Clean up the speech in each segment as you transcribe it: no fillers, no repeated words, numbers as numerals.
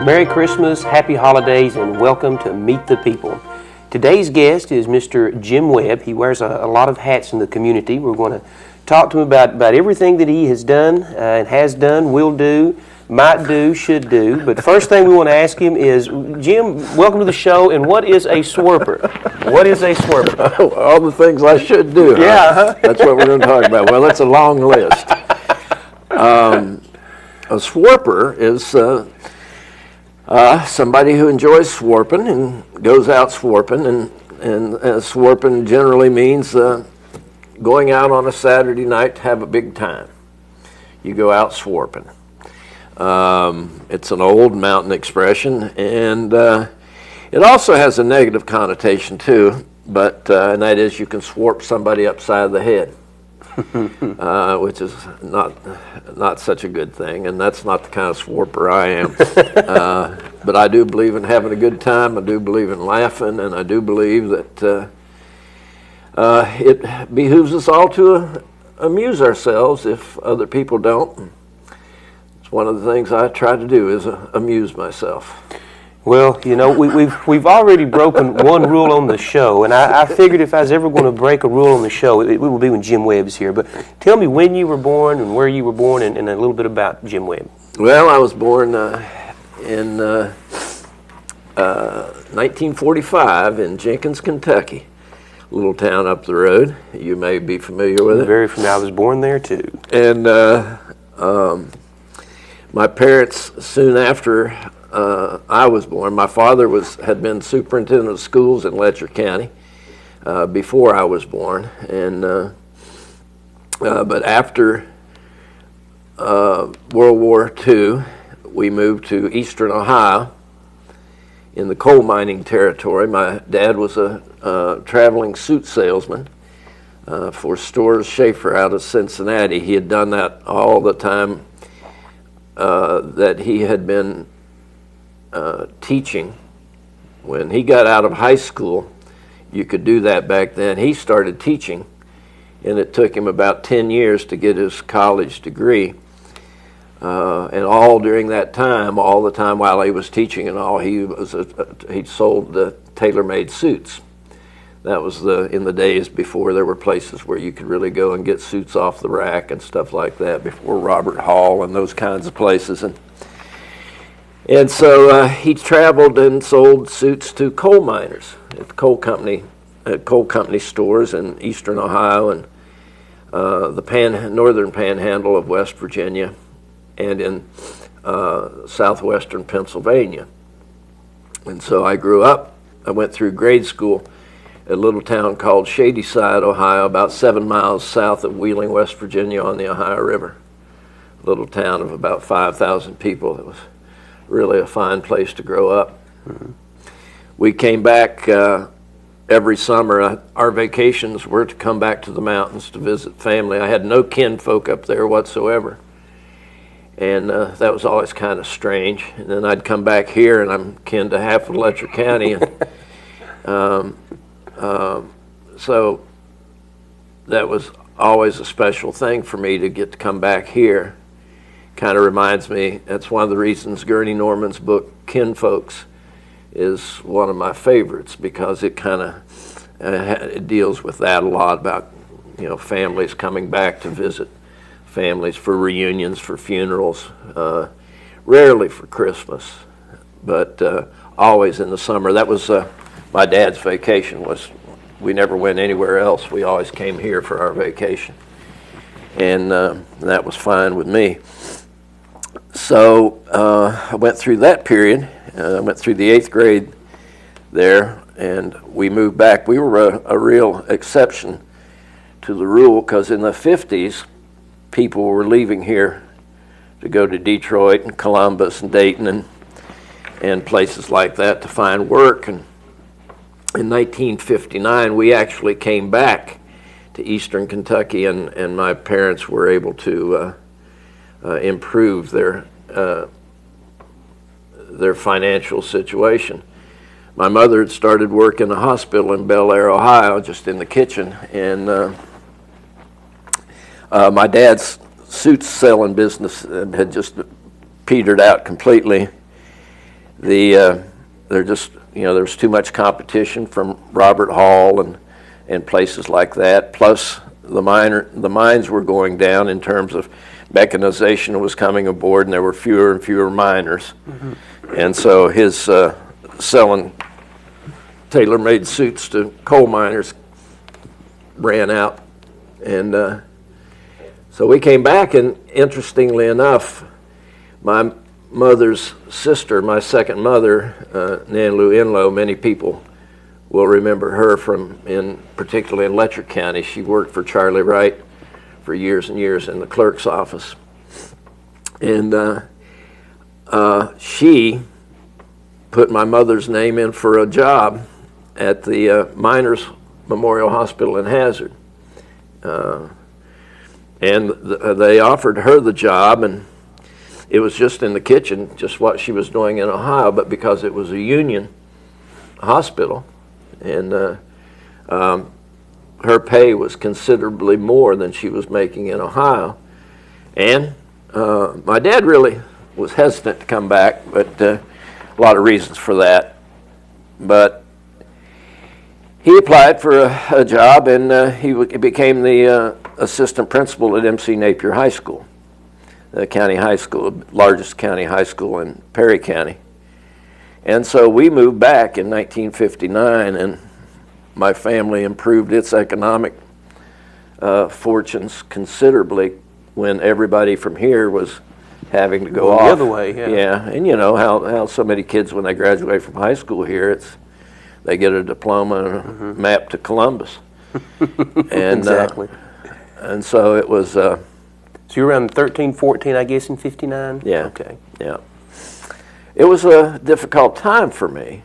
Merry Christmas, Happy Holidays, and welcome to Meet the People. Today's guest is Mr. Jim Webb. He wears a lot of hats in the community. We're going to talk to him about everything that he has done and has done, will do, might do, should do. But the first thing we want to ask him is, Jim, welcome to the show, and what is a swerper? What is a swerper? All the things I should do. Yeah. That's what we're going to talk about. Well, it's a long list. A swerper is somebody who enjoys swarping and goes out swarping, and swarping generally means going out on a Saturday night to have a big time. You go out swarping. It's an old mountain expression, and it also has a negative connotation too, and that is you can swarp somebody upside the head. Which is not such a good thing, and that's not the kind of swarper I am. But I do believe in having a good time. I do believe in laughing, and I do believe that it behooves us all to amuse ourselves if other people don't. It's one of the things I try to do is amuse myself. Well, you know, we've already broken one rule on the show, and I figured if I was ever going to break a rule on the show, it would be when Jim Webb's here. But tell me when you were born and where you were born, and a little bit about Jim Webb. Well, I was born in 1945 in Jenkins, Kentucky, a little town up the road. You may be familiar with it. Very familiar. I was born there too. And my parents, soon after I was born, my father had been superintendent of schools in Letcher County before I was born, and but after World War II, we moved to eastern Ohio in the coal mining territory. My dad was a traveling suit salesman for Stores Schaefer out of Cincinnati. He had done that all the time that he had been teaching. When he got out of high school, you could do that back then. He started teaching, and it took him about 10 years to get his college degree. And all during that time, all the time while he was teaching and all, he sold tailor-made suits. That was in the days before there were places where you could really go and get suits off the rack and stuff like that, before Robert Hall and those kinds of places. And so he traveled and sold suits to coal miners at coal company stores in eastern Ohio and the northern panhandle of West Virginia and in southwestern Pennsylvania. And so I grew up. I went through grade school at a little town called Shadyside, Ohio, about 7 miles south of Wheeling, West Virginia on the Ohio River. A little town of about 5,000 people. It was really a fine place to grow up. Mm-hmm. We came back every summer. Our vacations were to come back to the mountains to visit family. I had no kinfolk up there whatsoever, and that was always kind of strange. And then I'd come back here, and I'm kin to half of Letcher County, and so that was always a special thing for me to get to come back here. Kind of reminds me, that's one of the reasons Gurney Norman's book, Kinfolks, is one of my favorites, because it kind of it deals with that a lot, about, you know, families coming back to visit families for reunions, for funerals, rarely for Christmas, but always in the summer. That was my dad's vacation. We never went anywhere else. We always came here for our vacation, and that was fine with me. So I went through that period. I went through the 8th grade there, and we moved back. We were a real exception to the rule, because in the 50s, people were leaving here to go to Detroit and Columbus and Dayton and places like that to find work. And in 1959, we actually came back to eastern Kentucky, and my parents were able to improve their financial situation. My mother had started work in a hospital in Bel Air, Ohio, just in the kitchen, and my dad's suit selling business had just petered out completely, They're just, there was too much competition from Robert Hall and places like that. Plus, the mines were going down in terms of mechanization was coming aboard, and there were fewer and fewer miners. Mm-hmm. And so his selling tailor-made suits to coal miners ran out. And so we came back, and interestingly enough, my mother's sister, my second mother, Nanlu Inlow, many people will remember her particularly in Letcher County. She worked for Charlie Wright for years and years in the clerk's office. And she put my mother's name in for a job at the Miners Memorial Hospital in Hazard. And they offered her the job, and it was just in the kitchen, just what she was doing in Ohio, but because it was a union hospital, and her pay was considerably more than she was making in Ohio. And my dad really was hesitant to come back, but a lot of reasons for that. But he applied for a job, and he became the assistant principal at MC Napier High School, the county high school, largest county high school in Perry County. And so we moved back in 1959, and my family improved its economic fortunes considerably when everybody from here was having to go off. The other way, yeah. Yeah, and you know how so many kids, when they graduate from high school here, they get a diploma and a map to Columbus. And, exactly. And so it was... so you were around 13, 14, I guess, in 59? Yeah. Okay. Yeah. It was a difficult time for me.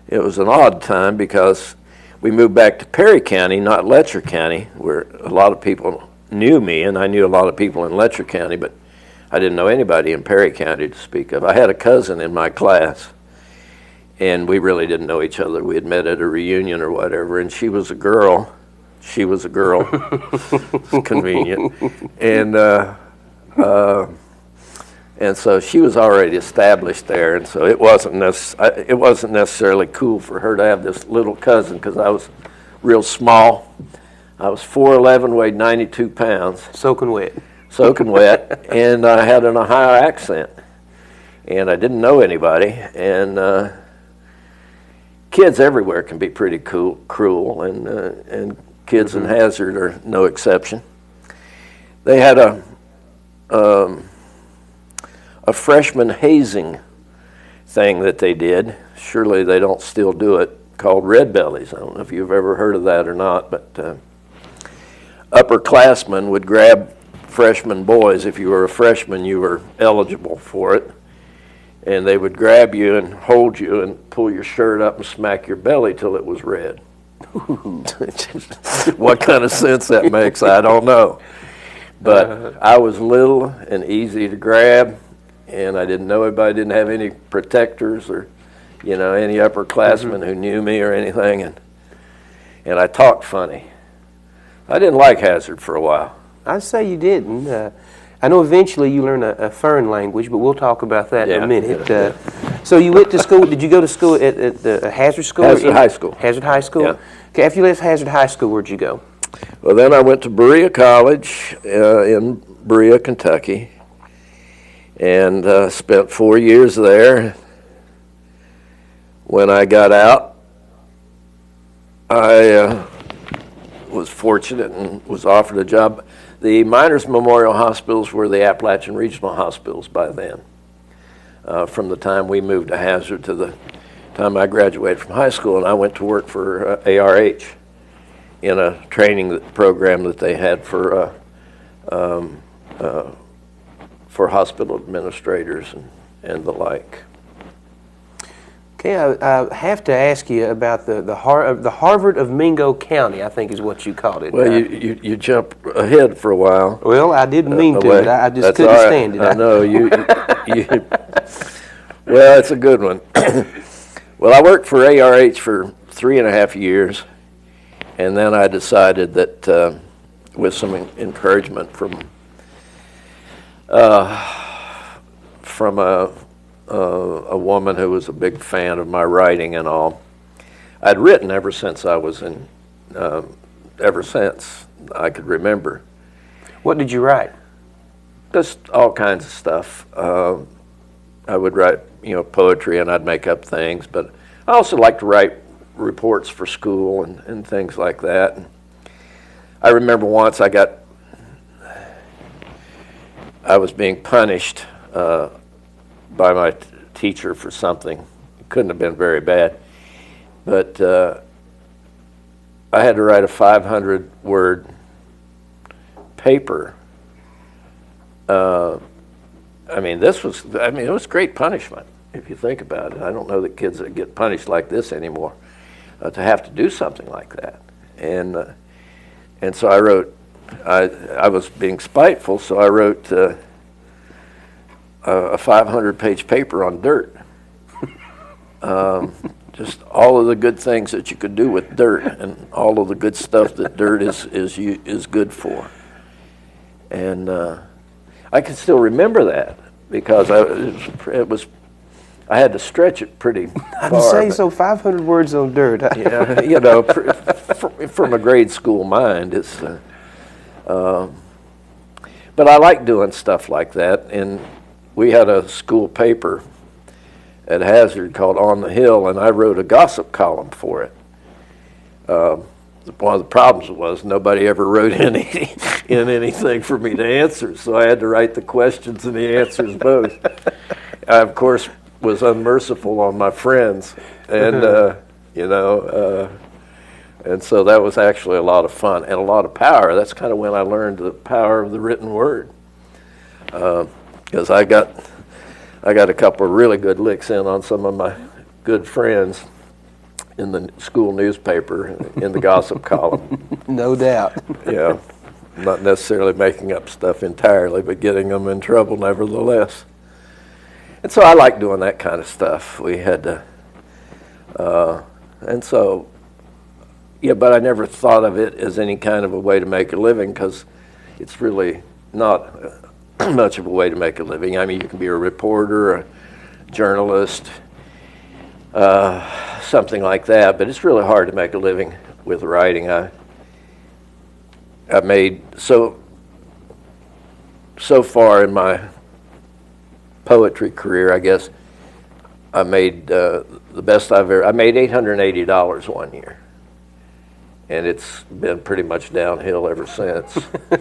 It was an odd time because we moved back to Perry County, not Letcher County, where a lot of people knew me, and I knew a lot of people in Letcher County, but I didn't know anybody in Perry County to speak of. I had a cousin in my class, and we really didn't know each other. We had met at a reunion or whatever, and she was a girl. It's convenient. And so she was already established there, and so it wasn't necessarily cool for her to have this little cousin, because I was real small. I was 4'11", weighed 92 pounds. Soaking wet. And I had an Ohio accent, and I didn't know anybody. And kids everywhere can be pretty cruel, and kids in Hazard are no exception. They had a freshman hazing thing that they did. Surely they don't still do it, called red bellies. I don't know if you've ever heard of that or not, but upperclassmen would grab freshman boys. If you were a freshman, you were eligible for it. And they would grab you and hold you and pull your shirt up and smack your belly till it was red. What kind of sense that makes, I don't know. But I was little and easy to grab, and I didn't know anybody, didn't have any protectors or, any upperclassmen who knew me or anything, and I talked funny. I didn't like Hazard for a while. I'd say you didn't. I know eventually you learn a foreign language, but we'll talk about that in a minute. Yeah. So you went to school, did you go to school at the Hazard School? Hazard High School. Hazard High School? Yeah. Okay, after you left Hazard High School, where'd you go? Well, then I went to Berea College in Berea, Kentucky, and spent 4 years there. When I got out, I was fortunate and was offered a job. The Miners Memorial Hospitals were the Appalachian Regional Hospitals by then. From the time we moved to Hazard to the time I graduated from high school, and I went to work for ARH in a training program that they had for hospital administrators and the like. Okay, I have to ask you about the Harvard of Mingo County, I think is what you called it. Well, you jump ahead for a while. Well, I didn't mean to, but I just That's couldn't all right. stand it. I know, well, it's a good one. Well, I worked for ARH for 3.5 years, and then I decided that with some encouragement from a a woman who was a big fan of my writing and all. I'd written ever since I was ever since I could remember. What did you write? Just all kinds of stuff. I would write, poetry, and I'd make up things, but I also like to write reports for school and things like that. And I remember once I was being punished by my teacher for something. It couldn't have been very bad, but I had to write a 500-word paper. It was great punishment, if you think about it. I don't know that kids that get punished like this anymore, to have to do something like that. And so I wrote, I was being spiteful, so I wrote a 500-page paper on dirt. Just all of the good things that you could do with dirt, and all of the good stuff that dirt is good for. And I can still remember that because I had to stretch it pretty far. I'd say so. 500 words on dirt. Yeah, from a grade school mind, it's. But I like doing stuff like that, and we had a school paper at Hazard called On the Hill, and I wrote a gossip column for it. One of the problems was nobody ever wrote anything for me to answer, so I had to write the questions and the answers both. I, of course, was unmerciful on my friends, and and so that was actually a lot of fun and a lot of power. That's kind of when I learned the power of the written word, because I got a couple of really good licks in on some of my good friends in the school newspaper in the gossip column. No doubt. Yeah, not necessarily making up stuff entirely, but getting them in trouble nevertheless. And so I like doing that kind of stuff. We had to, and so, yeah, but I never thought of it as any kind of a way to make a living, because it's really not much of a way to make a living. I mean, you can be a reporter, a journalist, something like that, but it's really hard to make a living with writing. I made so far in my poetry career, I guess I made the best I've ever. I made $880 one year, and it's been pretty much downhill ever since.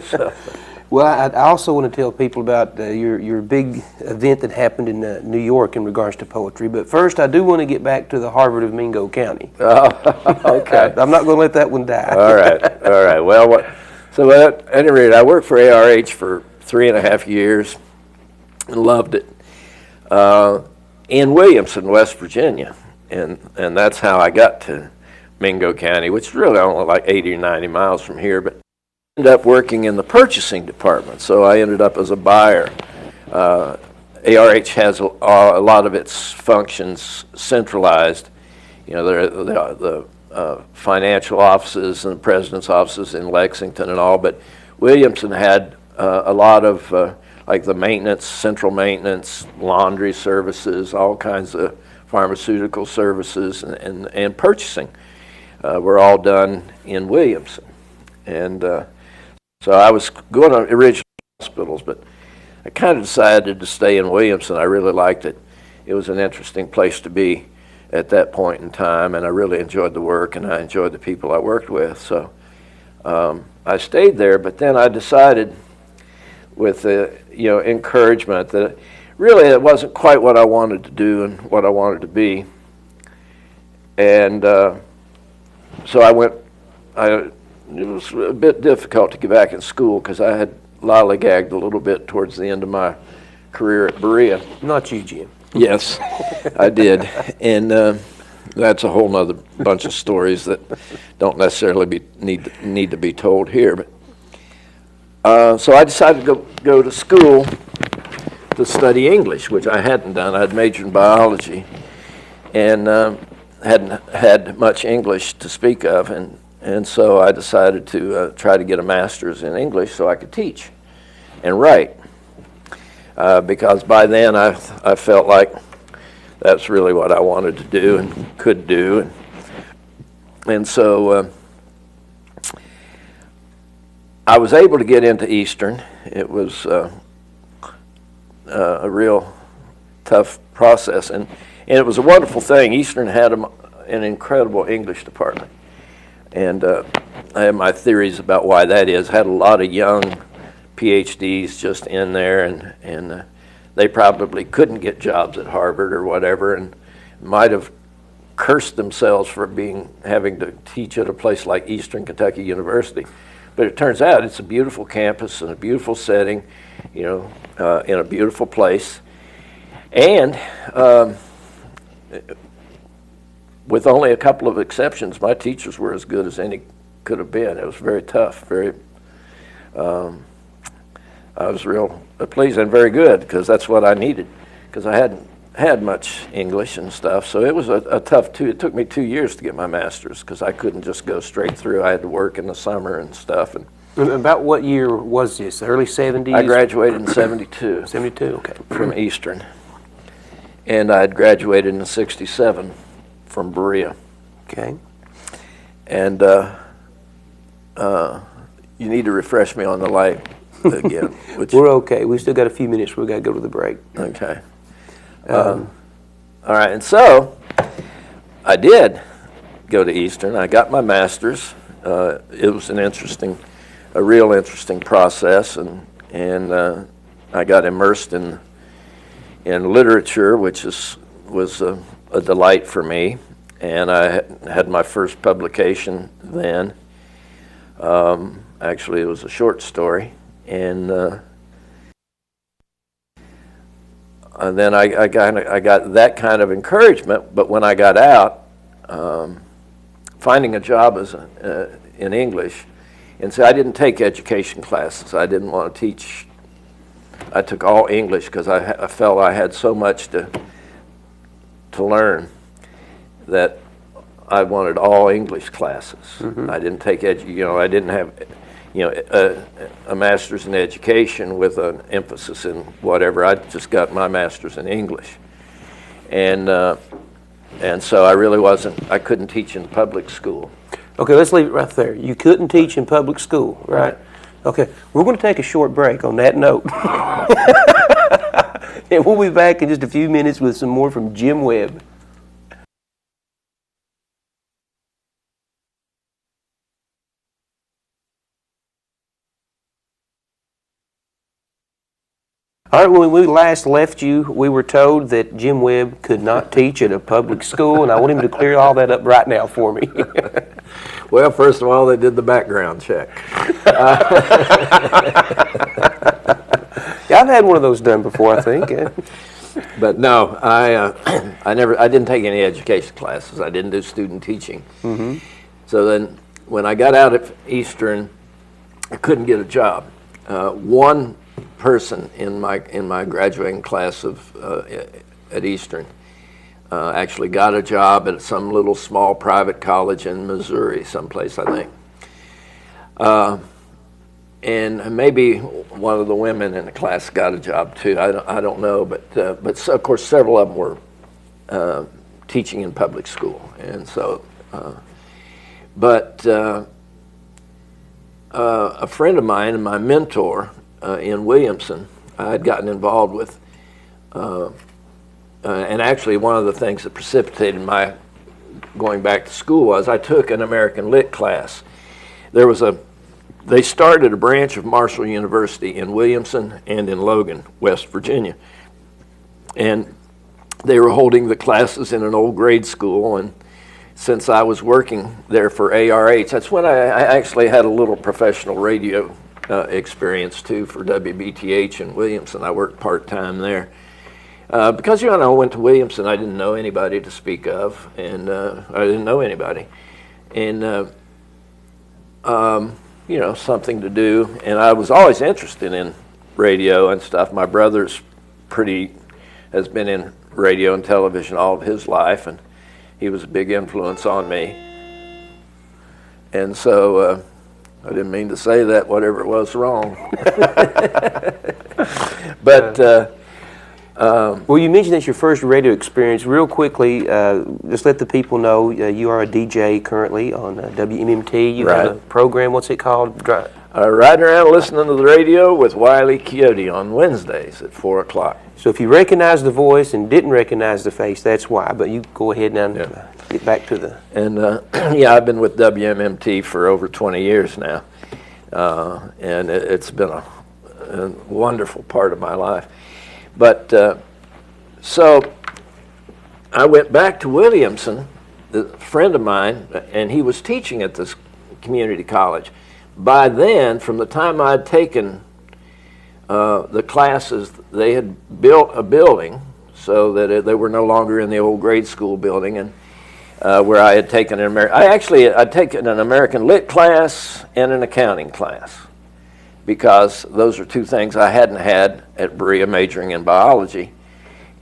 So. Well, I also want to tell people about your big event that happened in New York in regards to poetry. But first, I do want to get back to the Harvard of Mingo County. Okay. I'm not going to let that one die. All right. Well, so at any rate, I worked for ARH for 3.5 years and loved it in Williamson, West Virginia. And that's how I got to Mingo County, which is really only like 80 or 90 miles from here. But ended up working in the purchasing department, so I ended up as a buyer. ARH has a lot of its functions centralized. The financial offices and the president's offices in Lexington and all, but Williamson had a lot of like the maintenance, central maintenance, laundry services, all kinds of pharmaceutical services, and purchasing were all done in Williamson. And so I was going to originally hospitals, but I kind of decided to stay in Williamson. I really liked it. It was an interesting place to be at that point in time, and I really enjoyed the work, and I enjoyed the people I worked with. So I stayed there, but then I decided with encouragement that really it wasn't quite what I wanted to do and what I wanted to be. And so I went, it was a bit difficult to get back in school because I had lollygagged a little bit towards the end of my career at Berea. Not you, Jim. Yes, I did. And that's a whole nother bunch of stories that don't necessarily need to be told here. But so I decided to go to school to study English, which I hadn't done. I'd majored in biology and hadn't had much English to speak of. And so I decided to try to get a master's in English so I could teach and write. Because by then I felt like that's really what I wanted to do and could do. And so I was able to get into Eastern. It was a real tough process, and it was a wonderful thing. Eastern had an incredible English department, and I have my theories about why that is. Had a lot of young PhDs just in there, and they probably couldn't get jobs at Harvard or whatever, and might have cursed themselves for having to teach at a place like Eastern Kentucky University. But it turns out it's a beautiful campus and a beautiful setting, in a beautiful place. And with only a couple of exceptions, my teachers were as good as any could have been. It was very tough, I was real pleased and very good, because that's what I needed, because I hadn't had much English and stuff. So it was a tough it took me 2 years to get my master's, because I couldn't just go straight through. I had to work in the summer and stuff. And about what year was this? The early 70s? I graduated in 72. 72, okay. From Eastern. And I had graduated in 67 from Berea. Okay. And you need to refresh me on the light again. We're okay. We still got a few minutes. We've got to go to the break. Okay. All right, and so I did go to Eastern. I got my master's. It was a real interesting process, and I got immersed in literature, which was a delight for me. And I had my first publication then. Actually, it was a short story, and then I got that kind of encouragement. But when I got out, finding a job in English, and so I didn't take education classes. I didn't want to teach. I took all English because I felt I had so much to learn that I wanted all English classes. Mm-hmm. I didn't take I didn't have a master's in education with an emphasis in whatever. I just got my master's in English, and so I couldn't teach in public school. Okay, let's leave it right there. You couldn't teach in public school, right? Okay, we're going to take a short break on that note. And we'll be back in just a few minutes with some more from Jim Webb. All right, when we last left you, we were told that Jim Webb could not teach at a public school, and I want him to clear all that up right now for me. Well, first of all, they did the background check. Yeah, I've had one of those done before, I think. But no, I didn't take any education classes. I didn't do student teaching. Mm-hmm. So then, when I got out at Eastern, I couldn't get a job. One person in my graduating class at Eastern actually got a job at some little small private college in Missouri, someplace, I think. And maybe one of the women in the class got a job too. I don't know, but of course several of them were teaching in public school, and so. A friend of mine and my mentor in Williamson, I had gotten involved with, and actually one of the things that precipitated my going back to school was I took an American Lit class. They started a branch of Marshall University in Williamson and in Logan, West Virginia. And they were holding the classes in an old grade school, and since I was working there for ARH, that's when I actually had a little professional radio experience too for WBTH in Williamson. I worked part-time there. Because, I went to Williamson, I didn't know anybody to speak of, and I didn't know anybody. And, something to do. And I was always interested in radio and stuff. My brother's has been in radio and television all of his life, and he was a big influence on me. And so I didn't mean to say that, whatever it was wrong. But Well, you mentioned that's your first radio experience. Real quickly, just let the people know you are a DJ currently on WMMT. You have a program. What's it called? Riding around listening to the radio with Wile E. Coyote on Wednesdays at 4 o'clock. So if you recognize the voice and didn't recognize the face, that's why. But you go ahead now and get back to the... And, yeah, I've been with WMMT for over 20 years now. And it's been a wonderful part of my life. But so I went back to Williamson, a friend of mine, and he was teaching at this community college. By then, from the time I'd taken the classes, they had built a building so that they were no longer in the old grade school building, and where I had taken I'd taken an American Lit class and an accounting class, because those are two things I hadn't had at Berea, majoring in biology.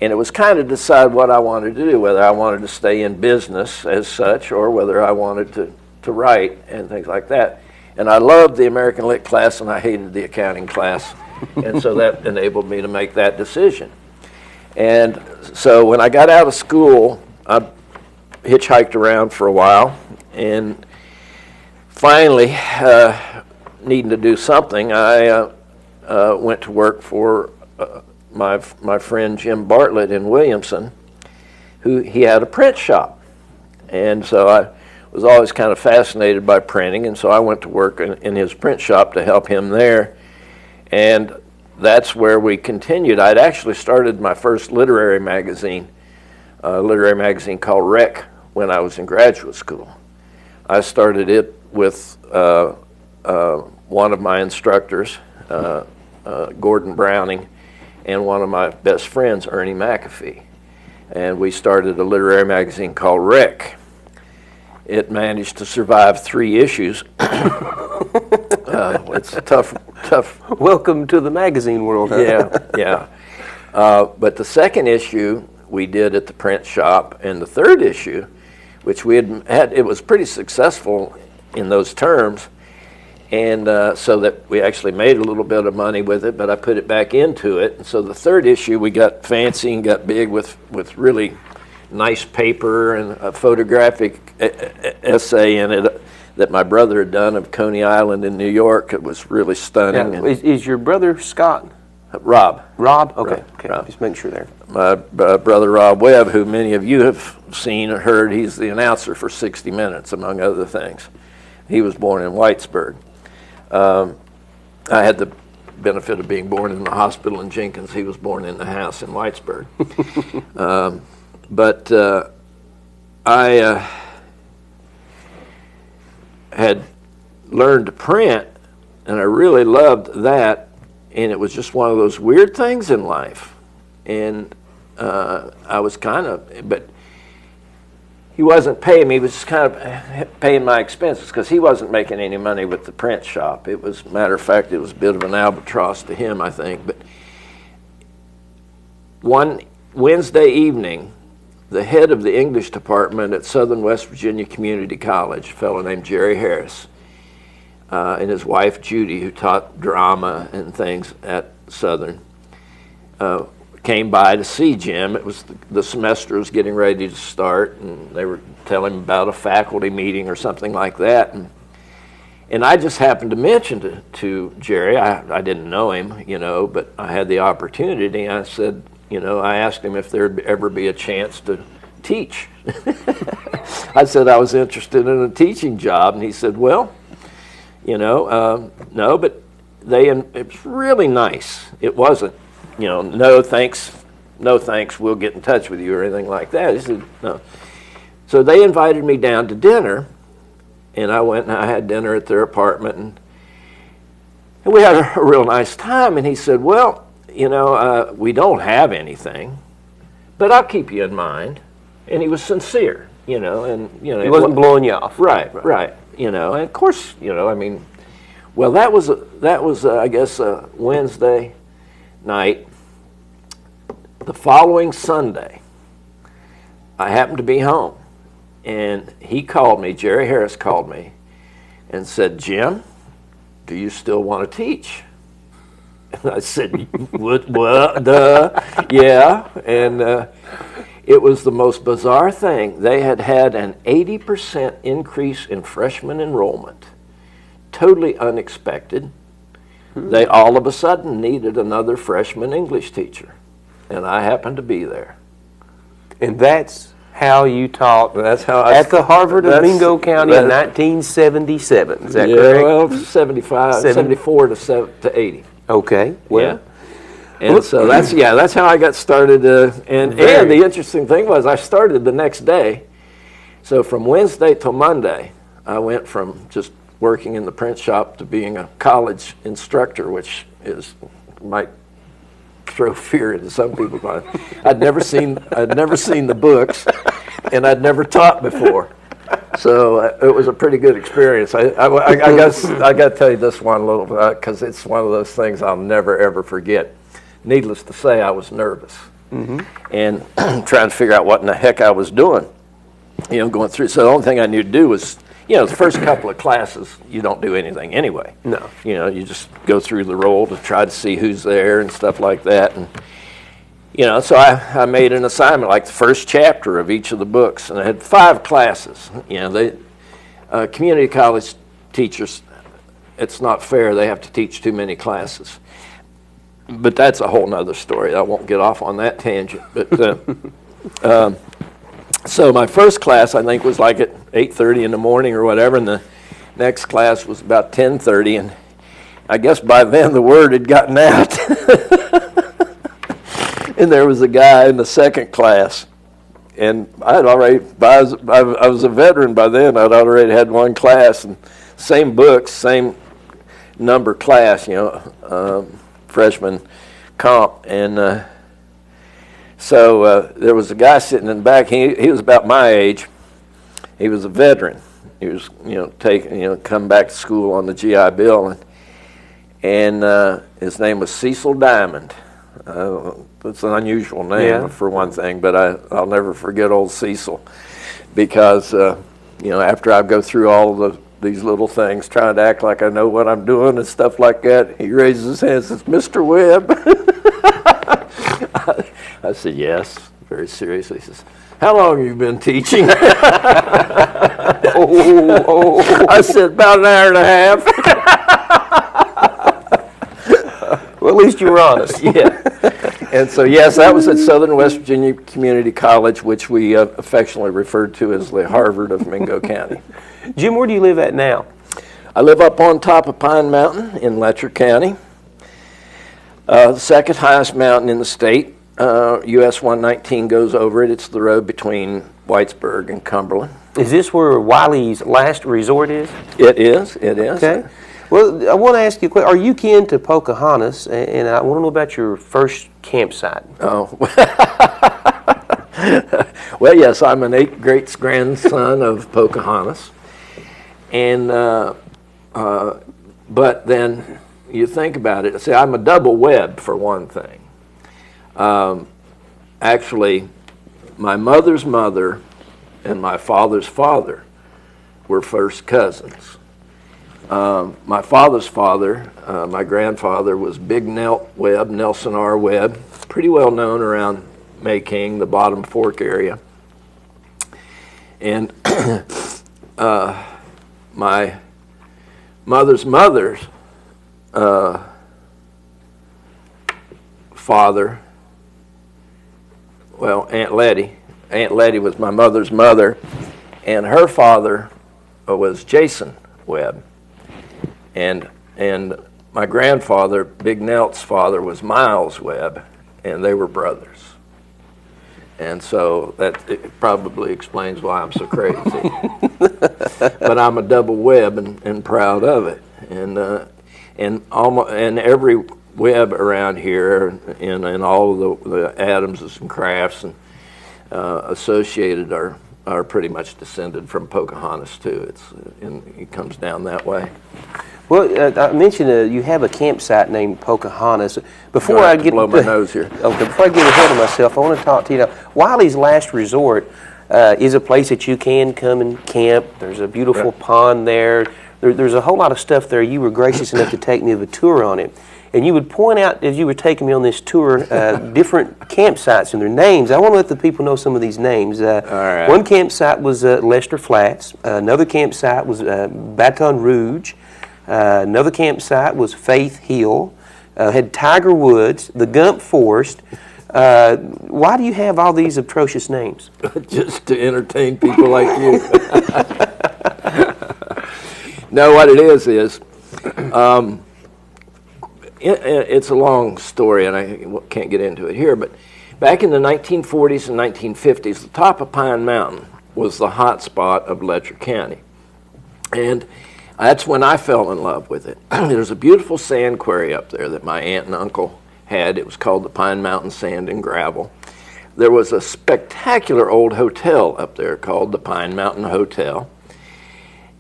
And it was kind of decide what I wanted to do, whether I wanted to stay in business as such or whether I wanted to write and things like that. And I loved the American Lit class and I hated the accounting class. And so that enabled me to make that decision. And so when I got out of school, I hitchhiked around for a while, and finally, needing to do something, I went to work for my friend Jim Bartlett in Williamson, he had a print shop. And so I was always kind of fascinated by printing, and so I went to work in his print shop to help him there. And that's where we continued. I'd actually started my first literary magazine called Rec, when I was in graduate school. I started it with one of my instructors, Gordon Browning, and one of my best friends, Ernie McAfee. And we started a literary magazine called Rec. It managed to survive 3 issues. It's tough. Welcome to the magazine world. Huh? Yeah. But the second issue we did at the print shop, and the third issue, which we had it was pretty successful in those terms, and so that we actually made a little bit of money with it, but I put it back into it. And so the third issue, we got fancy and got big with really nice paper and a photographic essay in it that my brother had done of Coney Island in New York. It was really stunning. Now, is your brother Scott? Rob. Rob? Okay. Rob. Just make sure there. My brother Rob Webb, who many of you have seen or heard, he's the announcer for 60 Minutes, among other things. He was born in Whitesburg. I had the benefit of being born in the hospital in Jenkins. He was born in the house in Whitesburg. But I had learned to print, and I really loved that. And it was just one of those weird things in life. And I was but he wasn't paying me, he was just kind of paying my expenses, because he wasn't making any money with the print shop. It was, matter of fact, it was a bit of an albatross to him, I think. But one Wednesday evening, the head of the English department at Southern West Virginia Community College, a fellow named Jerry Harris, and his wife Judy, who taught drama and things at Southern, came by to see Jim. It was the semester was getting ready to start, and they were telling him about a faculty meeting or something like that. And I just happened to mention to Jerry, I didn't know him, but I had the opportunity. I said, I asked him if there'd ever be a chance to teach. I said I was interested in a teaching job, and he said, well, no, but it was really nice. It wasn't, no thanks, we'll get in touch with you or anything like that. He said, no. So they invited me down to dinner, and I went and I had dinner at their apartment, and we had a real nice time. And he said, well, we don't have anything, but I'll keep you in mind. And he was sincere, He wasn't blowing you off. Right. And of course, well, that was I guess a Wednesday night. The following Sunday, I happened to be home, and he called me, Jerry Harris called me, and said, Jim, do you still want to teach? I said, what, yeah. And it was the most bizarre thing. They had had an 80% increase in freshman enrollment, totally unexpected. They all of a sudden needed another freshman English teacher, and I happened to be there. And that's how you taught That's how at the Harvard of Mingo County in 1977. Is that correct? Well, 74 to 80. Okay. Well, yeah. And so that's how I got started. And the interesting thing was I started the next day. So from Wednesday till Monday, I went from just working in the print shop to being a college instructor, which might throw fear into some people's mind. I'd never seen the books, and I'd never taught before. So it was a pretty good experience. I got to tell you this one little, because it's one of those things I'll never ever forget. Needless to say, I was nervous and trying to figure out what in the heck I was doing. Going through. So the only thing I knew to do was, the first couple of classes, you don't do anything anyway. No. You just go through the roll to try to see who's there and stuff like that. And so I made an assignment, like the first chapter of each of the books, and I had 5 classes. Community college teachers, it's not fair. They have to teach too many classes. But that's a whole nother story. I won't get off on that tangent. But so my first class, I think, was like at 8:30 in the morning or whatever, and the next class was about 10:30, and I guess by then the word had gotten out. And there was a guy in the second class, and I was a veteran by then. I'd already had one class, and same books, same number class, freshman comp, and so there was a guy sitting in the back. He was about my age. He was a veteran. He was, come back to school on the GI Bill, and his name was Cecil Diamond. It's an unusual name for one thing, but I'll never forget old Cecil, because after I go through all of these little things, trying to act like I know what I'm doing and stuff like that, he raises his hand and says, "Mr. Webb." I said, "Yes," very seriously. He says, "How long have you been teaching?" I said, "About an hour and a half." Well, at least you were honest. Yeah. And so, yes, that was at Southern West Virginia Community College, which we affectionately referred to as the Harvard of Mingo County. Jim, where do you live at now? I live up on top of Pine Mountain in Letcher County, the second highest mountain in the state. US 119 goes over it. It's the road between Whitesburg and Cumberland. Is this where Wiley's last resort is? It is. Okay. Well, I want to ask you a question. Are you kin to Pocahontas? And I want to know about your first campsite. Oh. Well, yes, I'm an 8th great-grandson of Pocahontas. And, but then you think about it. See, I'm a double Webb, for one thing. Actually, my mother's mother and my father's father were first cousins. My father's father, my grandfather, was Big Nelt Webb, Nelson R. Webb, pretty well known around Mayking, the Bottom Fork area. And my mother's father, well, Aunt Letty was my mother's mother, and her father was Jason Webb. And my grandfather, Big Nelt's father, was Miles Webb, and they were brothers. And so it probably explains why I'm so crazy. But I'm a double Webb and proud of it. And every Webb around here, and all of the Adamses and Crafts and associated are pretty much descended from Pocahontas too. It comes down that way. Well, I mentioned you have a campsite named Pocahontas. Before I get blow my nose here. Okay, before I get ahead of myself, I want to talk to you now. Wiley's Last Resort is a place that you can come and camp. There's a beautiful pond there. there's a whole lot of stuff there. You were gracious enough to take me of a tour on it. And you would point out, as you were taking me on this tour, different campsites and their names. I want to let the people know some of these names. right. One campsite was Lester Flats. Another campsite was Baton Rouge. Another campsite was Faith Hill. Had Tiger Woods, the Gump Forest. Why do you have all these atrocious names? Just to entertain people like you. No, what it is it's a long story, and I can't get into it here, but back in the 1940s and 1950s, the top of Pine Mountain was the hot spot of Letcher County. And that's when I fell in love with it. There's a beautiful sand quarry up there that my aunt and uncle had. It was called the Pine Mountain Sand and Gravel. There was a spectacular old hotel up there called the Pine Mountain Hotel.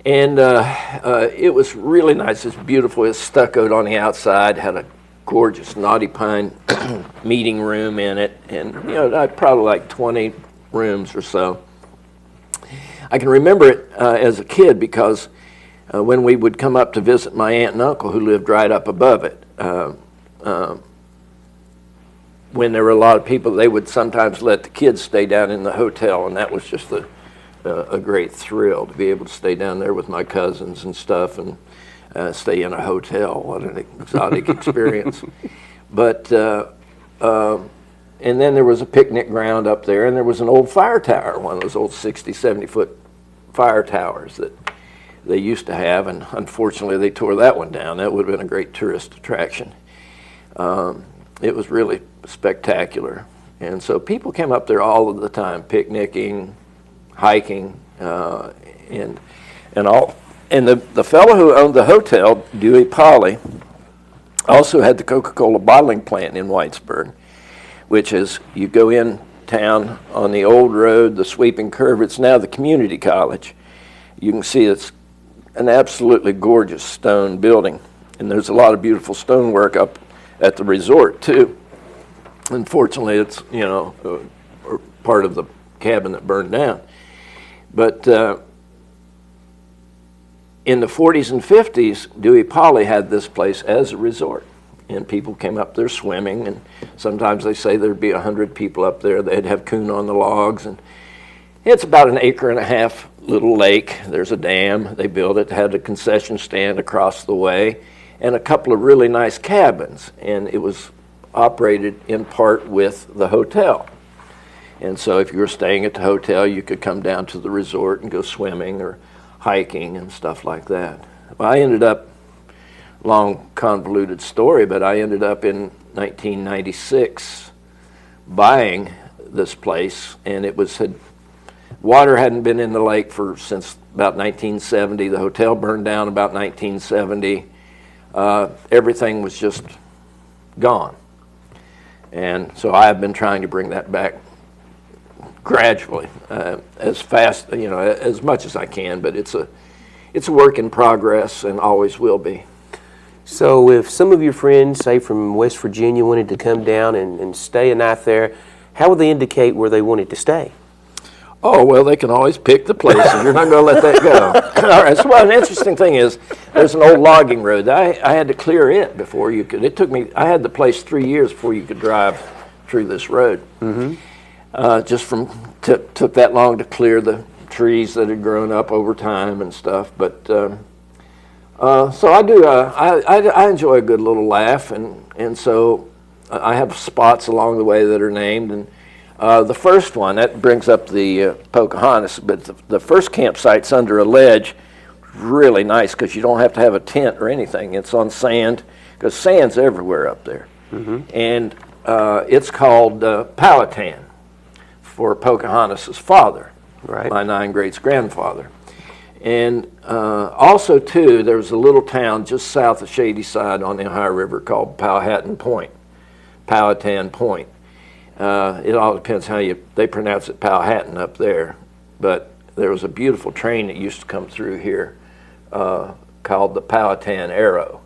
And it was really nice. It's beautiful. It's stuccoed on the outside, had a gorgeous knotty pine meeting room in it, and probably like 20 rooms or so. I can remember it as a kid because when we would come up to visit my aunt and uncle who lived right up above it, when there were a lot of people, they would sometimes let the kids stay down in the hotel, and that was just a great thrill to be able to stay down there with my cousins and stuff and stay in a hotel. What an exotic experience. But and then there was a picnic ground up there, and there was an old fire tower, one of those old 60, 70-foot fire towers that they used to have, and unfortunately they tore that one down. That would have been a great tourist attraction. It was really spectacular. And so people came up there all of the time, picnicking, hiking, and all. And the fellow who owned the hotel, Dewey Polly, also had the Coca-Cola bottling plant in Whitesburg, which is, you go in town on the old road, the sweeping curve. It's now the community college. You can see it's an absolutely gorgeous stone building, and there's a lot of beautiful stonework up at the resort too. Unfortunately, it's part of the cabin that burned down. But in the 40s and 50s, Dewey Polly had this place as a resort, and people came up there swimming, and sometimes they say there'd be 100 people up there. They'd have coon on the logs, and it's about an acre and a half little lake. There's a dam. They built it, had a concession stand across the way, and a couple of really nice cabins, and it was operated in part with the hotel. And so if you were staying at the hotel, you could come down to the resort and go swimming or hiking and stuff like that. Well, I ended up, long convoluted story, but I ended up in 1996 buying this place, and water hadn't been in the lake since about 1970. The hotel burned down about 1970. Everything was just gone. And so I have been trying to bring that back gradually, as fast, as much as I can, but it's a work in progress and always will be. So if some of your friends, say from West Virginia, wanted to come down and stay a night there, how would they indicate where they wanted to stay? Oh, well, they can always pick the place, and you're not going to let that go. All right, so an interesting thing is, there's an old logging road. I had to clear it before you could. It took me, I had the place 3 years before you could drive through this road. Mm-hmm. Took that long to clear the trees that had grown up over time and stuff. But so I do. I enjoy a good little laugh, and so I have spots along the way that are named. And the first one that brings up the Pocahontas, but the first campsite's under a ledge. Really nice because you don't have to have a tent or anything. It's on sand because sand's everywhere up there, mm-hmm. And it's called Powhatan, for Pocahontas' father, right. My 9 greats-grandfather. And also, too, there was a little town just south of Shady Side on the Ohio River called Powhatan Point. It all depends how they pronounce it, Powhatan up there. But there was a beautiful train that used to come through here called the Powhatan Arrow.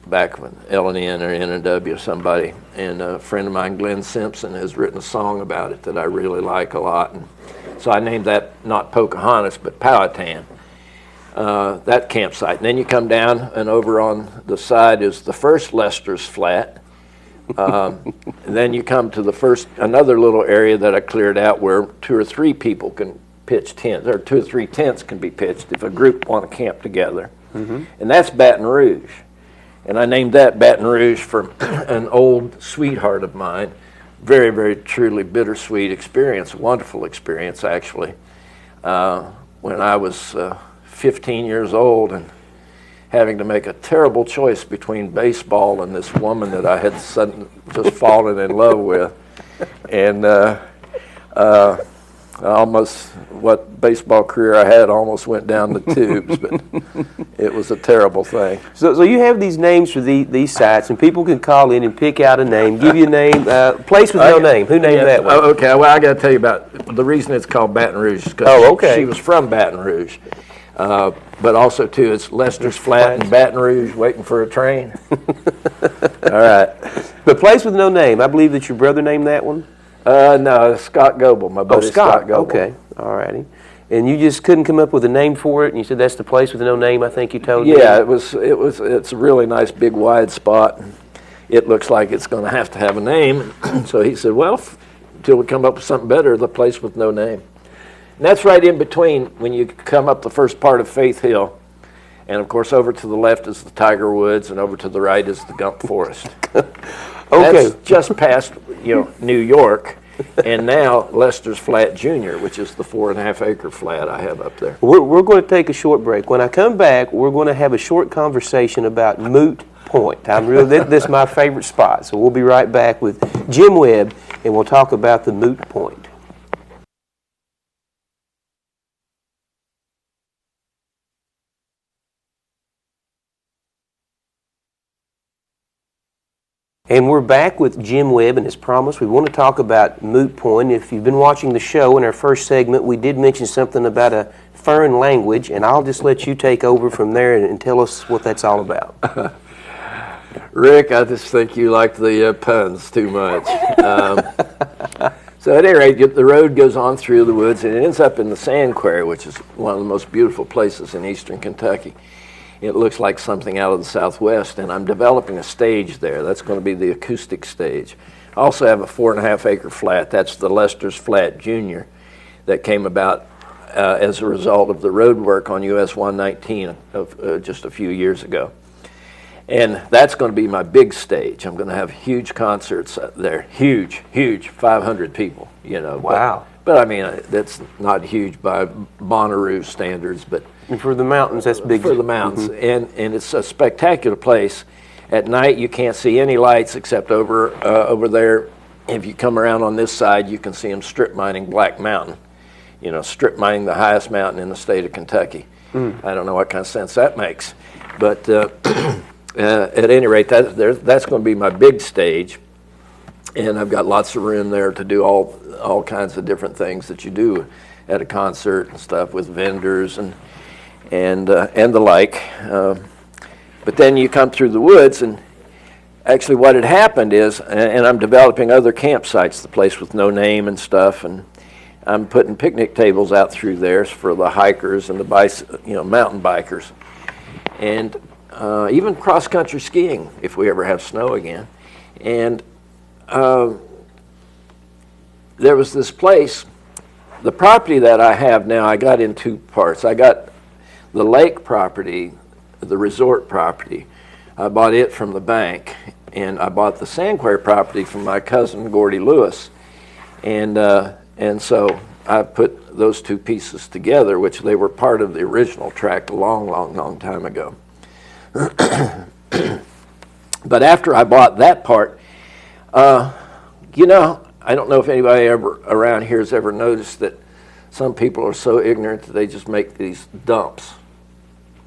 Back when L&N or N&W or somebody, and a friend of mine, Glenn Simpson, has written a song about it that I really like a lot, and so I named that not Pocahontas but Powhatan. that campsite. And then you come down, and over on the side is the first Lester's Flat. And then you come to another little area that I cleared out where 2 or 3 people can pitch tents, or 2 or 3 tents can be pitched if a group want to camp together. And that's Baton Rouge. And I named that Baton Rouge for an old sweetheart of mine. Very, very truly bittersweet experience, wonderful experience actually. When I was 15 years old and having to make a terrible choice between baseball and this woman that I had just fallen in love with. And almost, what baseball career I had almost went down the tubes, but it was a terrible thing. So you have these names for these sites, and people can call in and pick out a name, give you a name, place with no name. Who named that one? Okay, well, I got to tell you about the reason it's called Baton Rouge, because she was from Baton Rouge. But also, too, it's Lester's Flat in Baton Rouge waiting for a train. All right. The place with no name, I believe that your brother named that one? No, Scott Goebel, my buddy Scott Goebel. Okay, all righty. And you just couldn't come up with a name for it, and you said that's the place with no name, I think you told me? Yeah, it's a really nice, big, wide spot. It looks like it's going to have a name. So he said, well, until we come up with something better, the place with no name. And that's right in between when you come up the first part of Faith Hill. And, of course, over to the left is the Tiger Woods, and over to the right is the Gump Forest. Okay. That's just past, New York, and now Lester's Flat Junior, which is the 4.5-acre flat I have up there. We're going to take a short break. When I come back, we're going to have a short conversation about Moot Point. This is my favorite spot, so we'll be right back with Jim Webb, and we'll talk about the Moot Point. And we're back with Jim Webb, and as promised, we want to talk about Moot Point. If you've been watching the show, in our first segment, we did mention something about a foreign language, and I'll just let you take over from there and tell us what that's all about. Rick, I just think you like the puns too much. So at any rate, the road goes on through the woods, and it ends up in the Sand Quarry, which is one of the most beautiful places in eastern Kentucky. It looks like something out of the Southwest, and I'm developing a stage there. That's going to be the acoustic stage. I also have a 4.5-acre flat. That's the Lester's Flat Junior that came about as a result of the road work on US 119 of just a few years ago. And that's going to be my big stage. I'm going to have huge concerts there. Huge, 500 people, Wow. But I mean, that's not huge by Bonnaroo standards, but And for the mountains, that's big. For the mountains, and it's a spectacular place. At night, you can't see any lights except over there. If you come around on this side, you can see them strip mining Black Mountain. Strip mining the highest mountain in the state of Kentucky. I don't know what kind of sense that makes, but at any rate, that's going to be my big stage, and I've got lots of room there to do all kinds of different things that you do at a concert and stuff with vendors and the like. But then you come through the woods, and actually what had happened is, and I'm developing other campsites, the place with no name and stuff, and I'm putting picnic tables out through there for the hikers and the mountain bikers, and even cross-country skiing if we ever have snow again. And there was this place, the property that I have now, I got in 2 parts. I got the lake property, the resort property. I bought it from the bank, and I bought the Sand Quarry property from my cousin Gordy Lewis, and so I put those 2 pieces together, which they were part of the original tract a long time ago. But after I bought that part, I don't know if anybody around here has ever noticed that some people are so ignorant that they just make these dumps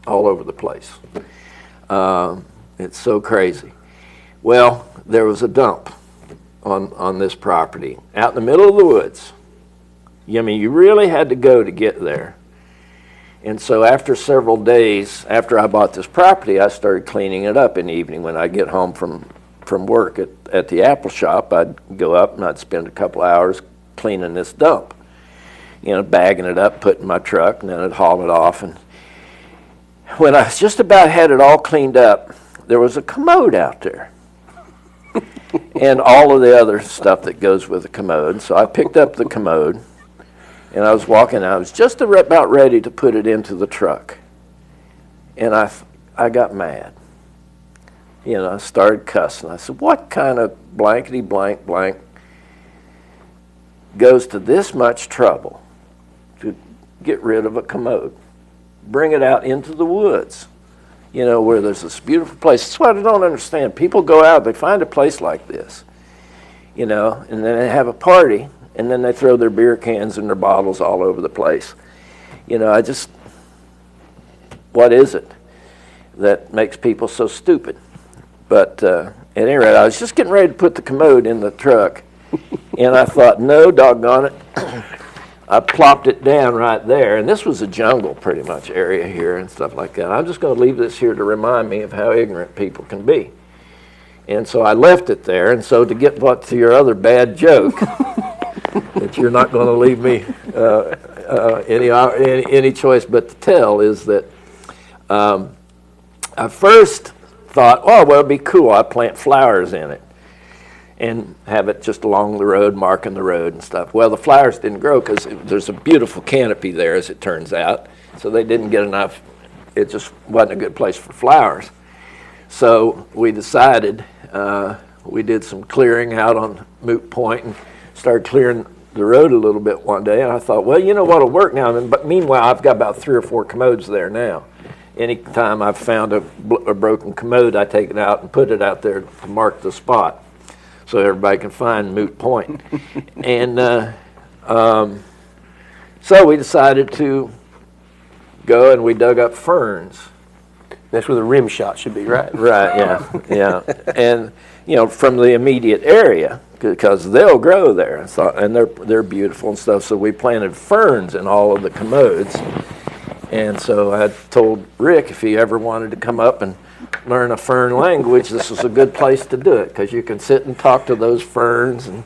all over the place. It's so crazy. Well, there was a dump on this property out in the middle of the woods. I mean, you really had to go to get there. And so after several days, after I bought this property, I started cleaning it up in the evening. When I get home from work at the apple shop, I'd go up and I'd spend a couple hours cleaning this dump. Bagging it up, putting in my truck, and then I'd haul it off. when I just about had it all cleaned up, there was a commode out there. And all of the other stuff that goes with a commode. So I picked up the commode, and I was walking. I was just about ready to put it into the truck. And I got mad. I started cussing. I said, what kind of blankety blank blank goes to this much trouble to get rid of a commode? Bring it out into the woods, where there's this beautiful place. That's what I don't understand. People go out, they find a place like this, and then they have a party, and then they throw their beer cans and their bottles all over the place. What is it that makes people so stupid? But at any rate, I was just getting ready to put the commode in the truck, and I thought, no, doggone it. I plopped it down right there, and this was a jungle pretty much area here and stuff like that. I'm just going to leave this here to remind me of how ignorant people can be. And so I left it there, and so to get to your other bad joke, that you're not going to leave me any choice but to tell, is that I first thought, it'd be cool, I'd plant flowers in it and have it just along the road, marking the road and stuff. Well, the flowers didn't grow because there's a beautiful canopy there, as it turns out, so they didn't get enough. It just wasn't a good place for flowers. So we decided, we did some clearing out on Moot Point and started clearing the road a little bit one day, and I thought, what'll work now? But meanwhile, I've got about 3 or 4 commodes there now. Anytime I've found a broken commode, I take it out and put it out there to mark the spot, so everybody can find Moot Point. And so we decided to go, and we dug up ferns. That's where the rim shot should be, right? Right, yeah. And, from the immediate area, because they'll grow there. And they're beautiful and stuff. So we planted ferns in all of the commodes. And so I told Rick if he ever wanted to come up and learn a fern language, this was a good place to do it, because you can sit and talk to those ferns, and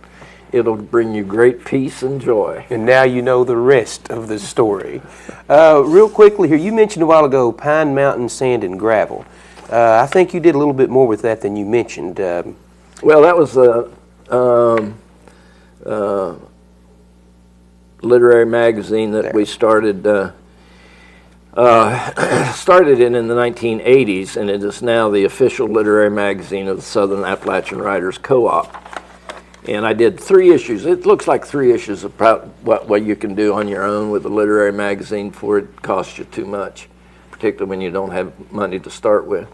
it'll bring you great peace and joy. And now you know the rest of the story. Real quickly here, you mentioned a while ago Pine Mountain Sand and Gravel. I think you did a little bit more with that than you mentioned. Well, that was a literary magazine that we started in the 1980s, and it is now the official literary magazine of the Southern Appalachian Writers Co-op. And I did 3 issues. It looks like 3 issues about what you can do on your own with a literary magazine before it costs you too much, particularly when you don't have money to start with.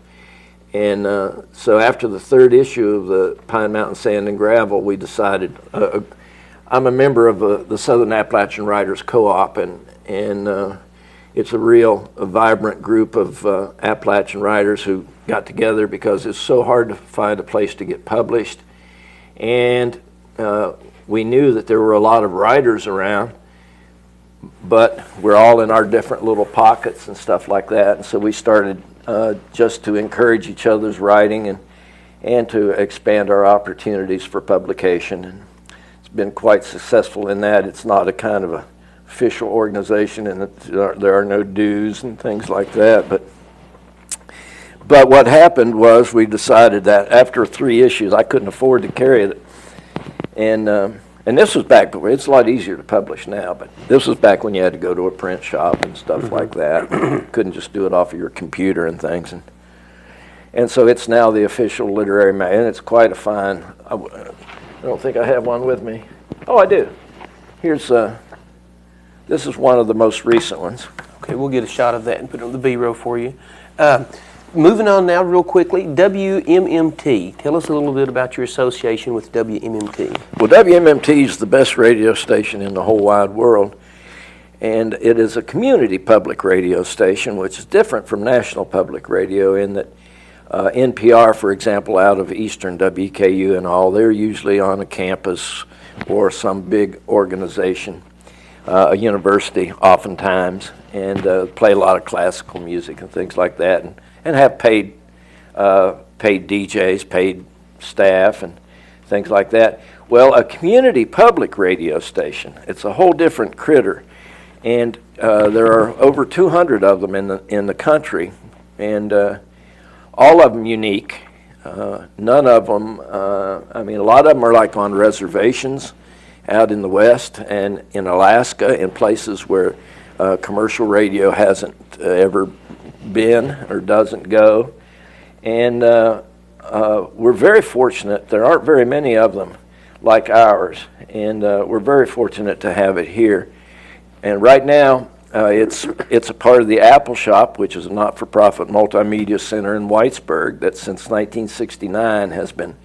And so after the 3rd issue of the Pine Mountain Sand and Gravel, we decided, I'm a member of the Southern Appalachian Writers Co-op, and it's a vibrant group of Appalachian writers who got together because it's so hard to find a place to get published. And we knew that there were a lot of writers around, but we're all in our different little pockets and stuff like that. And so we started just to encourage each other's writing and to expand our opportunities for publication. And it's been quite successful in that. It's not a kind of a official organization, and there are no dues and things like that. But what happened was we decided that after 3 issues, I couldn't afford to carry it. And this was back, it's a lot easier to publish now, but this was back when you had to go to a print shop and stuff like that. Couldn't just do it off of your computer and things. And so it's now the official literary magazine, and it's quite a fine, I don't think I have one with me. Oh, I do. Here's, this is one of the most recent ones. Okay, we'll get a shot of that and put it on the B-roll for you. Moving on now real quickly, WMMT. Tell us a little bit about your association with WMMT. Well, WMMT is the best radio station in the whole wide world, and it is a community public radio station, which is different from national public radio in that NPR, for example, out of Eastern WKU and all, they're usually on a campus or some big organization, a university oftentimes, and play a lot of classical music and things like that, and have paid DJs, paid staff, and things like that. Well, a community public radio station, it's a whole different critter. And there are over 200 of them in the country, and all of them unique. None of them, I mean, a lot of them are like on reservations out in the West and in Alaska, in places where commercial radio hasn't ever been or doesn't go. And we're very fortunate. There aren't very many of them like ours, and we're very fortunate to have it here. And right now, it's a part of the Apple Shop, which is a not-for-profit multimedia center in Whitesburg that since 1969 has been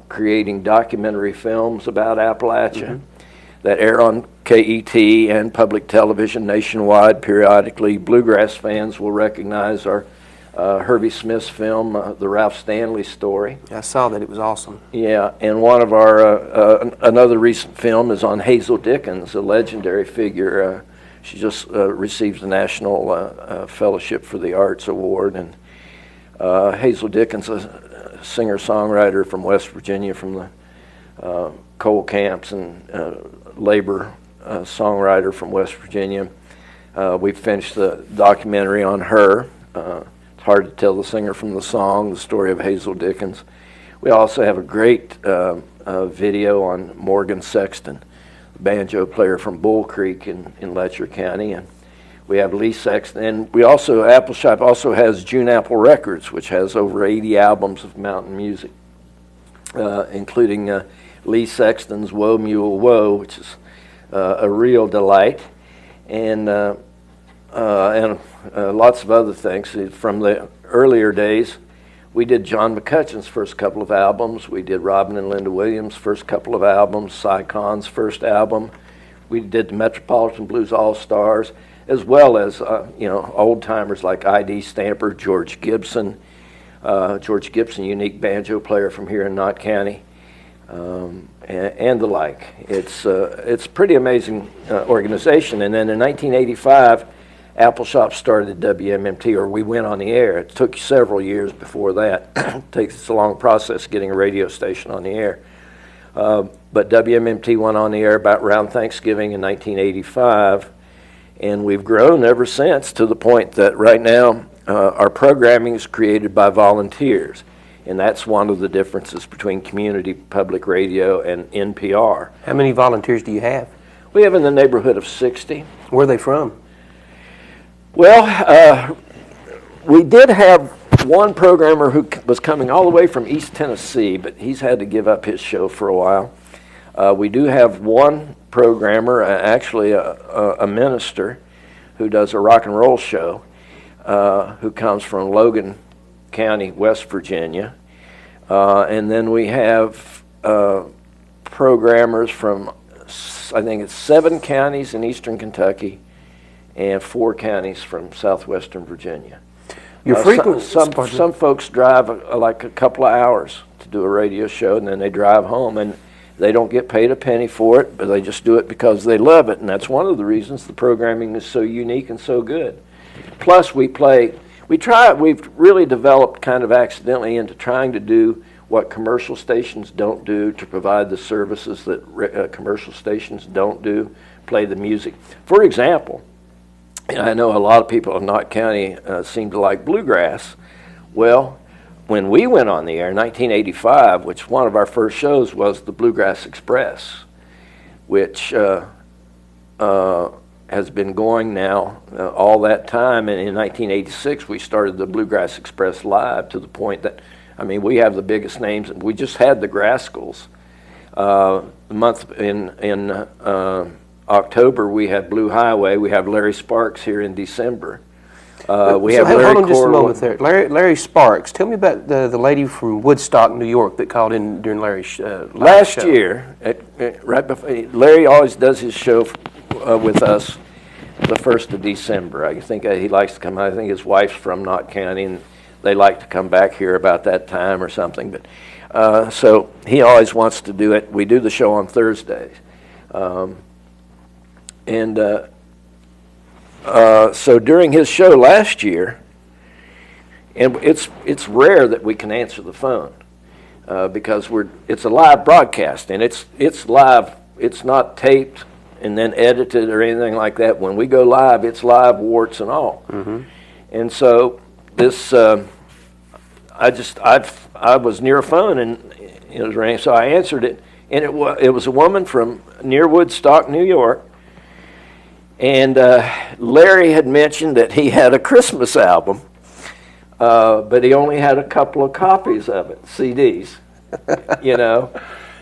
creating documentary films about Appalachia that air on KET and public television nationwide periodically. Bluegrass fans will recognize our Herbie Smith's film, The Ralph Stanley Story. I saw that. It was awesome. Yeah, and one of our, another recent film is on Hazel Dickens, a legendary figure. She just received the National Fellowship for the Arts Award. And Hazel Dickens, a singer-songwriter from West Virginia, from the coal camps, and labor songwriter from West Virginia. We finished the documentary on her. It's hard to tell the singer from the song, the story of Hazel Dickens. We also have a great video on Morgan Sexton, the banjo player from Bull Creek in Letcher County. And we have Lee Sexton. And we also, Apple Shop also has June Apple Records, which has over 80 albums of mountain music, including Lee Sexton's Whoa Mule Whoa, which is a real delight. And lots of other things. From the earlier days, we did John McCutcheon's first couple of albums. We did Robin and Linda Williams' first couple of albums, Cy Khan's first album. We did the Metropolitan Blues All-Stars, as well as old-timers like I.D. Stamper, George Gibson, unique banjo player from here in Knott County, and the like. It's a pretty amazing organization. And then in 1985, Apple Shop started WMMT, or we went on the air. It took several years before that. It's a long process getting a radio station on the air. But WMMT went on the air about around Thanksgiving in 1985, and we've grown ever since to the point that right now our programming is created by volunteers, and that's one of the differences between community public radio and NPR. How many volunteers do you have? We have in the neighborhood of 60. Where are they from? Well, we did have one programmer who was coming all the way from East Tennessee, but he's had to give up his show for a while. We do have one programmer, actually a minister, who does a rock and roll show, who comes from Logan County, West Virginia. And then we have programmers from, I think it's 7 counties in eastern Kentucky and 4 counties from southwestern Virginia. Some folks drive like a couple of hours to do a radio show, and then they drive home, and they don't get paid a penny for it, but they just do it because they love it, and that's one of the reasons the programming is so unique and so good. Plus, we've really developed kind of accidentally into trying to do what commercial stations don't do, to provide the services that commercial stations don't do, play the music. For example, I know a lot of people in Knott County seem to like bluegrass. Well, when we went on the air in 1985, which one of our first shows was the Bluegrass Express, which has been going now all that time. And in 1986, we started the Bluegrass Express Live, to the point that, I mean, we have the biggest names. We just had the Grascals. In October, we had Blue Highway. We have Larry Sparks here in December. We have Larry. Hold on just a moment there. Larry Sparks. Tell me about the lady from Woodstock, New York, that called in during Larry's last show. Year. Right before, Larry always does his show with us the 1st of December. I think he likes to come. I think his wife's from Knott County, and they like to come back here about that time or something. But so he always wants to do it. We do the show on Thursdays. So during his show last year, and it's rare that we can answer the phone because it's a live broadcast, and it's live. It's not taped and then edit it or anything like that. When we go live, it's live, warts and all. And so this, I was near a phone and it was ringing, so I answered it, and it was a woman from near Woodstock, New York. And Larry had mentioned that he had a Christmas album, but he only had a couple of copies of it, CDs, you know.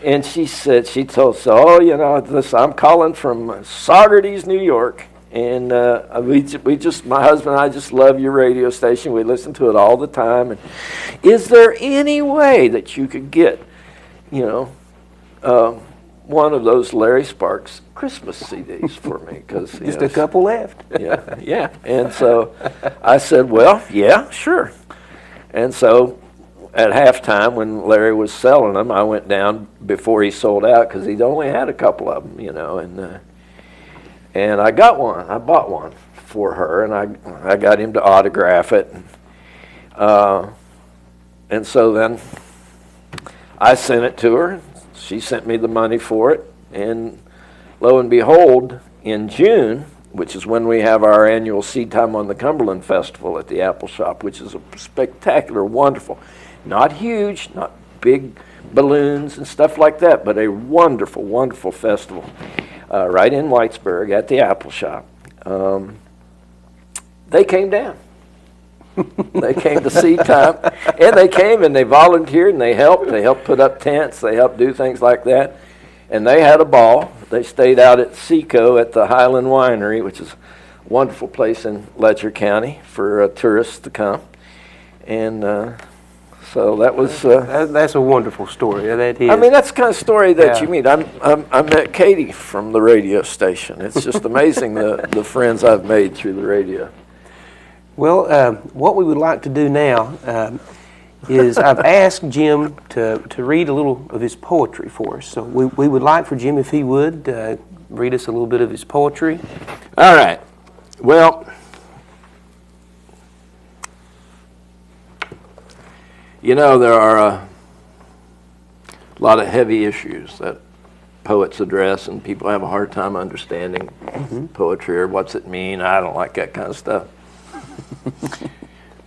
And she said, oh, you know, I'm calling from Saugerties, New York, and my husband and I just love your radio station. We listen to it all the time. And is there any way that you could get, you know, one of those Larry Sparks Christmas CDs for me? Because just a couple left. yeah. And so I said, well, yeah, sure. And so at halftime, when Larry was selling them, I went down before he sold out because he'd only had a couple of them, you know, and I got one. I bought one for her, and I got him to autograph it. And so then I sent it to her. She sent me the money for it, and lo and behold, in June, which is when we have our annual Seed Time on the Cumberland Festival at the Apple Shop, which is a spectacular, wonderful, not huge, not big balloons and stuff like that, but a wonderful, wonderful festival right in Whitesburg at the Apple Shop. They came down. They came to Seed Time, and they came and they volunteered and they helped. They helped put up tents. They helped do things like that, and they had a ball. They stayed out at Seco at the Highland Winery, which is a wonderful place in Letcher County for tourists to come. And so that was that's a wonderful story. That is. I mean, that's the kind of story that you meet. I met Katie from the radio station. It's just amazing the friends I've made through the radio. Well, what we would like to do now is I've asked Jim to read a little of his poetry for us. So we would like for Jim, if he would, read us a little bit of his poetry. All right. Well, you know, there are a lot of heavy issues that poets address, and people have a hard time understanding poetry or what's it mean. I don't like that kind of stuff.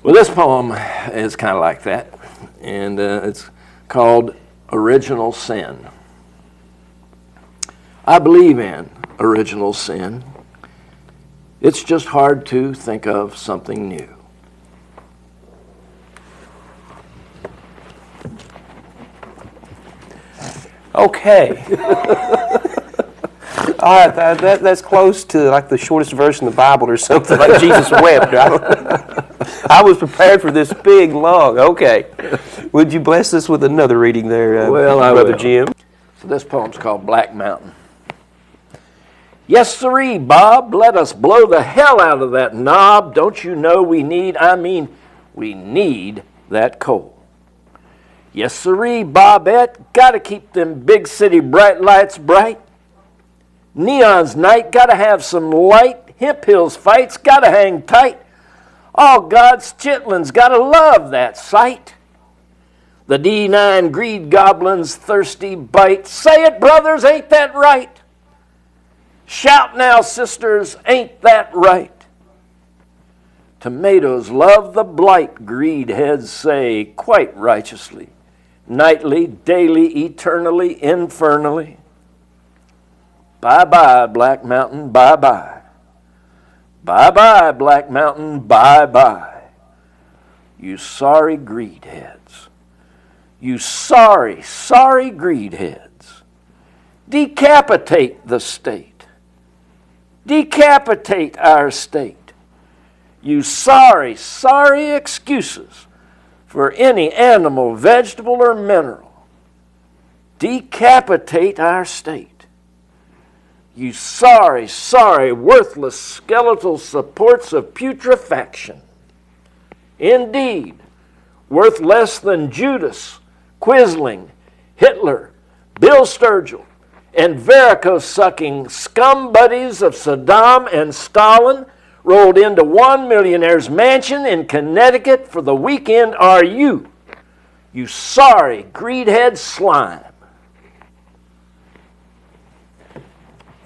Well, this poem is kind of like that, and it's called Original Sin. I believe in original sin. It's just hard to think of something new. Okay. All right, that's close to like the shortest verse in the Bible or something, like Jesus wept. I was prepared for this big, long. Okay. Would you bless us with another reading there, Brother Jim? So this poem's called Black Mountain. Yes, sirree, Bob, let us blow the hell out of that knob. Don't you know we need that coal. Yes, sirree, Bobette, gotta keep them big city bright lights bright. Neon's night, gotta have some light. Hemp Hills fights, gotta hang tight. All God's chitlins, gotta love that sight. The D9 greed goblins thirsty bite. Say it, brothers, ain't that right? Shout now, sisters, ain't that right? Tomatoes love the blight, greed heads say, quite righteously. Nightly, daily, eternally, infernally. Bye-bye, Black Mountain, bye-bye. Bye-bye, Black Mountain, bye-bye. You sorry greed heads. You sorry, sorry greed heads. Decapitate the state. Decapitate our state. You sorry, sorry excuses for any animal, vegetable, or mineral. Decapitate our state. You sorry, sorry, worthless skeletal supports of putrefaction. Indeed, worth less than Judas, Quisling, Hitler, Bill Sturgill, and varicose-sucking scum buddies of Saddam and Stalin rolled into one millionaire's mansion in Connecticut for the weekend are you sorry greedhead slime.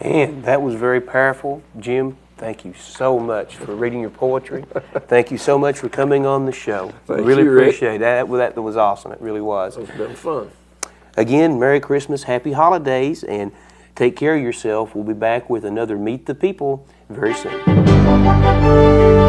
And that was very powerful. Jim, thank you so much for reading your poetry. Thank you so much for coming on the show. Thank really you, Rick. appreciate that. That was awesome. It really was. It's been fun. Again, Merry Christmas, Happy Holidays, and take care of yourself. We'll be back with another Meet the People very soon.